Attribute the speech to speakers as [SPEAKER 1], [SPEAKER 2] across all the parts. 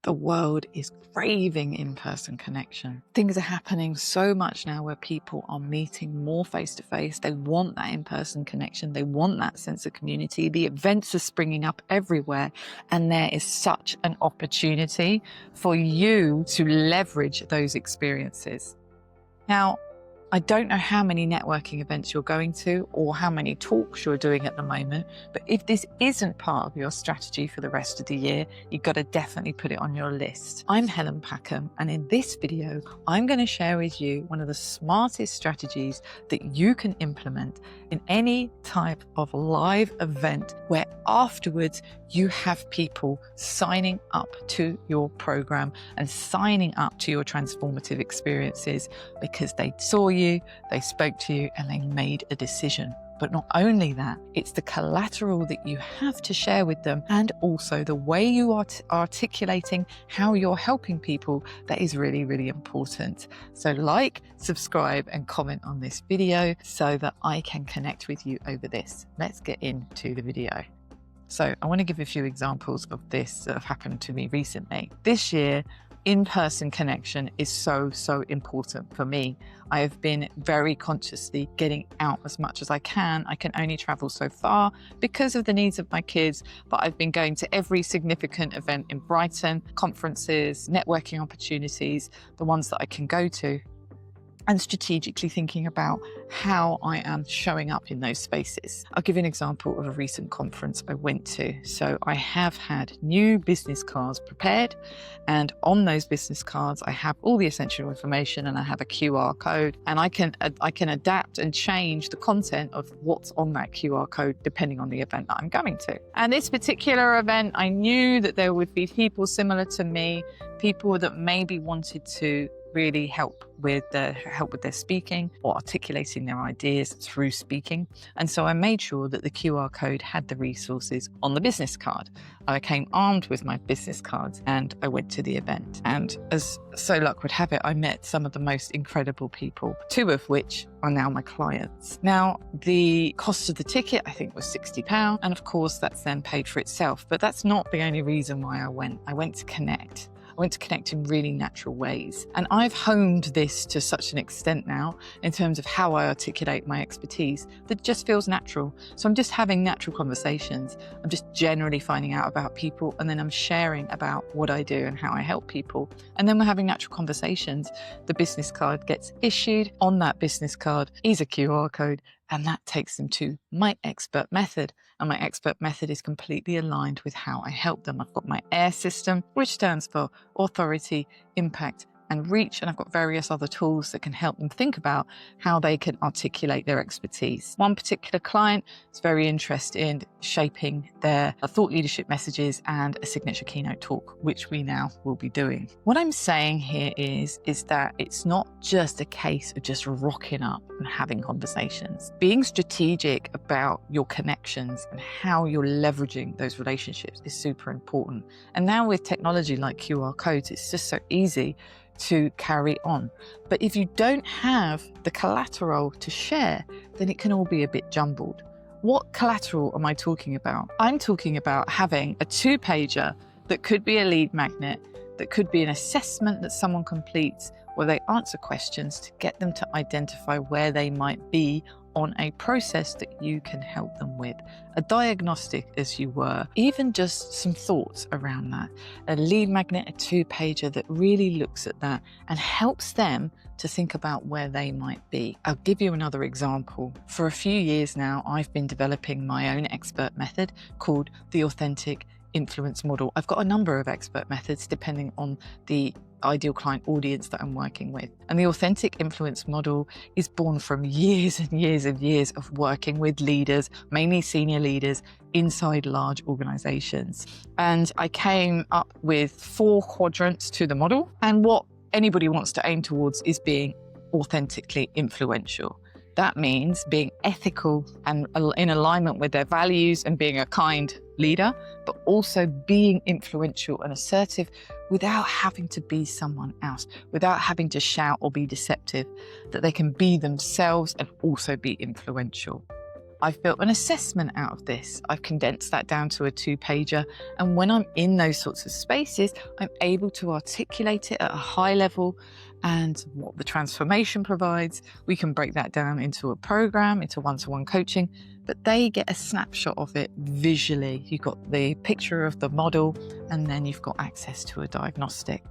[SPEAKER 1] The world is craving in-person connection. Things are happening so much now where people are meeting more face-to-face. They want that in-person connection. They want that sense of community. The events are springing up everywhere, and there is such an opportunity for you to leverage those experiences. Now, I don't know how many networking events you're going to or how many talks you're doing at the moment, but if this isn't part of your strategy for the rest of the year, you've got to definitely put it on your list. I'm Helen Packham, and in this video, I'm going to share with you one of the smartest strategies that you can implement in any type of live event where afterwards you have people signing up to your program and signing up to your transformative experiences because they saw you, they spoke to you, and they made a decision. But not only that, it's the collateral that you have to share with them and also the way you are articulating how you're helping people that is really, really important. So like, subscribe, and comment on this video so that I can connect with you over this. Let's get into the video. So I want to give a few examples of this that have happened to me recently. This year, in-person connection is so important for me. I have been very consciously getting out as much as I can. I can only travel so far because of the needs of my kids, but I've been going to every significant event in Brighton, conferences, networking opportunities, the ones that I can go to, and strategically thinking about how I am showing up in those spaces. I'll give you an example of a recent conference I went to. So I have had new business cards prepared, and on those business cards, I have all the essential information and I have a QR code, and I can adapt and change the content of what's on that QR code depending on the event that I'm going to. And this particular event, I knew that there would be people similar to me, people that maybe wanted to really help with their speaking or articulating their ideas through speaking. And so I made sure that the QR code had the resources on the business card. I came armed with my business cards and I went to the event. And as so luck would have it, I met some of the most incredible people, two of which are now my clients. Now, the cost of the ticket, I think, was £60. And of course, that's then paid for itself. But that's not the only reason why I went. I went to connect. I went to connect in really natural ways. And I've honed this to such an extent now in terms of how I articulate my expertise that just feels natural. So I'm just having natural conversations. I'm just generally finding out about people, and then I'm sharing about what I do and how I help people. And then we're having natural conversations. The business card gets issued. On that business card is a QR code, and that takes them to my expert method. And my expert method is completely aligned with how I help them. I've got my AIR system, which stands for authority, impact, and reach. And I've got various other tools that can help them think about how they can articulate their expertise. One particular client is very interested in shaping their thought leadership messages and a signature keynote talk, which we now will be doing. What I'm saying here is that it's not just a case of just rocking up and having conversations. Being strategic about your connections and how you're leveraging those relationships is super important. And now with technology like QR codes, it's just so easy to carry on. But if you don't have the collateral to share, then it can all be a bit jumbled. What collateral am I talking about? I'm talking about having a 2-pager that could be a lead magnet, that could be an assessment that someone completes where they answer questions to get them to identify where they might be on a process that you can help them with. A diagnostic, as you were, even just some thoughts around that. A lead magnet, a 2-pager that really looks at that and helps them to think about where they might be. I'll give you another example. For a few years now, I've been developing my own expert method called the Authentic Influence Model. I've got a number of expert methods depending on the ideal client audience that I'm working with. And the Authentic Influence Model is born from years and years and years of working with leaders, mainly senior leaders, inside large organizations. And I came up with 4 quadrants to the model. And what anybody wants to aim towards is being authentically influential. That means being ethical and in alignment with their values and being a kind leader, but also being influential and assertive without having to be someone else, without having to shout or be deceptive, that they can be themselves and also be influential. I've built an assessment out of this. I've condensed that down to a 2-pager. And when I'm in those sorts of spaces, I'm able to articulate it at a high level and what the transformation provides. We can break that down into a program, into one-to-one coaching, but they get a snapshot of it visually. You've got the picture of the model, and then you've got access to a diagnostic.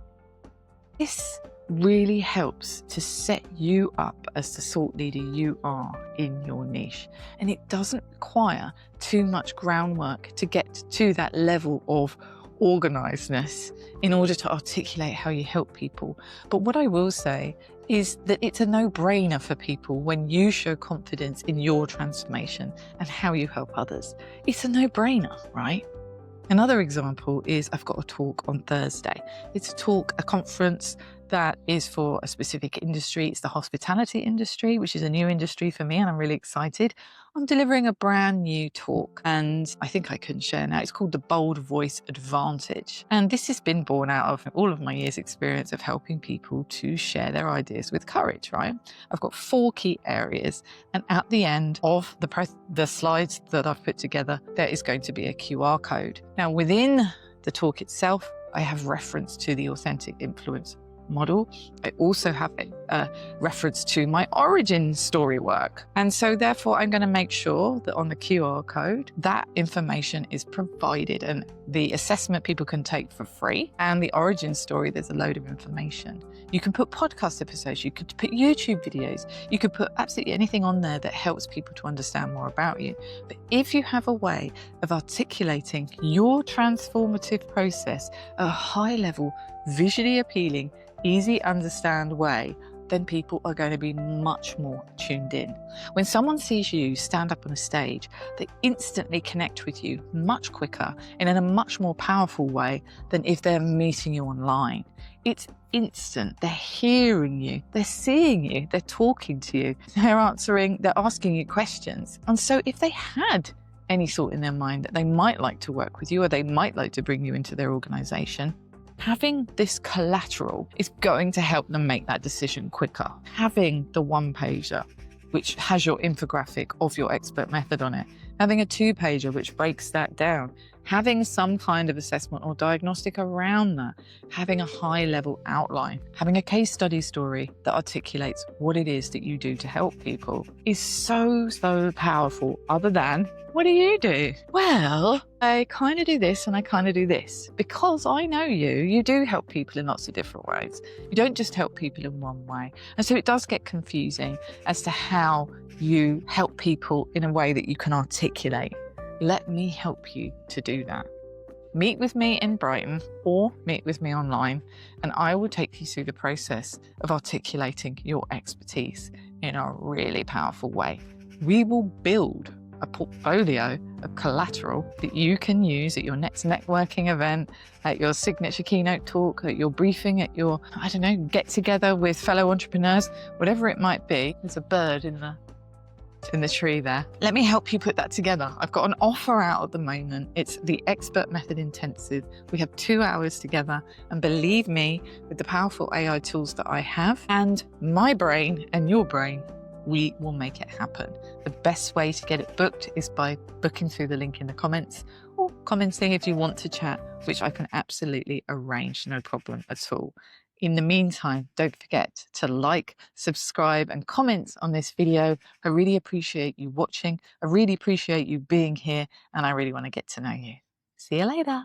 [SPEAKER 1] This really helps to set you up as the thought leader you are in your niche. And it doesn't require too much groundwork to get to that level of organizedness in order to articulate how you help people. But what I will say is that it's a no-brainer for people when you show confidence in your transformation and how you help others. It's a no-brainer, right? Another example is I've got a talk on Thursday. It's a conference that is for a specific industry. It's the hospitality industry, which is a new industry for me, and I'm really excited. I'm delivering a brand new talk, and I think I can share now. It's called the Bold Voice Advantage. And this has been born out of all of my years' experience of helping people to share their ideas with courage, right? I've got 4 key areas, and at the end of the slides that I've put together, there is going to be a QR code. Now, within the talk itself, I have reference to the authentic influence model. I also have a reference to my origin story work. And so therefore I'm going to make sure that on the QR code, that information is provided, and the assessment people can take for free, and the origin story, there's a load of information. You can put podcast episodes, you could put YouTube videos, you could put absolutely anything on there that helps people to understand more about you. But if you have a way of articulating your transformative process at a high level, visually appealing, easy understand way, then people are going to be much more tuned in. When someone sees you stand up on a stage, they instantly connect with you much quicker and in a much more powerful way than if they're meeting you online. It's instant. They're hearing you, they're seeing you, they're talking to you, they're asking you questions. And so if they had any thought in their mind that they might like to work with you, or they might like to bring you into their organization, having this collateral is going to help them make that decision quicker. Having the 1-pager, which has your infographic of your expert method on it, having a 2-pager, which breaks that down, having some kind of assessment or diagnostic around that, having a high-level outline, having a case study story that articulates what it is that you do to help people is so, so powerful. Other than, what do you do? Well, I kind of do this and I kind of do this. Because I know you do help people in lots of different ways. You don't just help people in one way. And so it does get confusing as to how you help people in a way that you can articulate. Let me help you to do that. Meet with me in Brighton or meet with me online, and I will take you through the process of articulating your expertise in a really powerful way. We will build a portfolio of collateral that you can use at your next networking event, at your signature keynote talk, at your briefing, at your, get together with fellow entrepreneurs, whatever it might be. There's a bird in the tree there. Let me help you put that together. I've got an offer out at the moment. It's the Expert Method Intensive. We have 2 hours together, and believe me, with the powerful AI tools that I have and my brain and your brain, we will make it happen. The best way to get it booked is by booking through the link in the comments, or commenting if you want to chat, which I can absolutely arrange, no problem at all. In the meantime, don't forget to like, subscribe, and comment on this video. I really appreciate you watching. I really appreciate you being here, and I really want to get to know you. See you later.